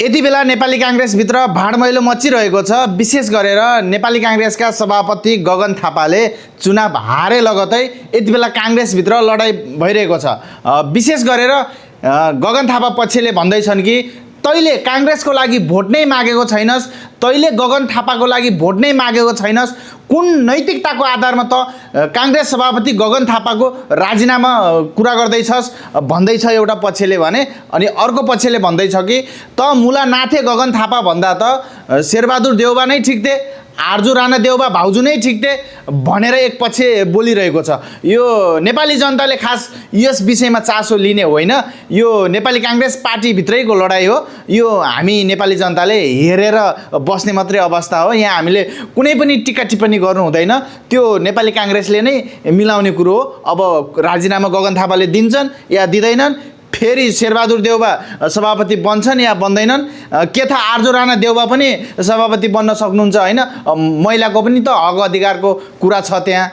यति बेला नेपाली कांग्रेसभित्र भाडमैलो मचिरहेको छ। विशेष गरेर नेपाली कांग्रेसका सभापति गगन थापाले चुनाव हारे लगतै यति बेला कांग्रेसभित्र लडाई भइरहेको छ। विशेष गरेर गगन थापा पक्षले भन्दैछन् कि तैले कांग्रेसको लागि भोट नै मागेको छैनस्, तैले गगन थापाको लागि भोट नै मागेको छैनस्, कुन नैतिकताको आधारमा त कांग्रेस सभापति गगन थापाको राजीनामा कुरा गर्दैछस् भन्दैछ एउटा पक्षले भने। अनि अर्को पक्षले भन्दैछ कि त मुला नाथे गगन थापा भन्दा त शेरबहादुर देउबा नै ठिक थिए, आर्जु राणा देउबा भाउजू नै ठिक थिए भनेर एक पक्ष बोलिरहेको छ। यो नेपाली जनताले खास यस विषयमा चासो लिने होइन, यो नेपाली कांग्रेस पार्टीभित्रैको लडाई हो। यो हामी नेपाली जनताले हेरेर बस्ने मात्रै अवस्था हो। यहाँ हामीले कुनै पनि टिका टिप्पणी गर्नु हुँदैन, त्यो नेपाली कांग्रेसले नै मिलाउने कुरो हो। अब राजीनामा गगन थापाले दिन्छन् या दिँदैनन्, फेरि शेरबहादुर देउबा सभापति बन्छन् या बन्दैनन्, के थाहा आर्जु राणा देउबा पनि सभापति बन्न सक्नुहुन्छ होइन। महिलाको पनि त हक अधिकारको कुरा छ त्यहाँ।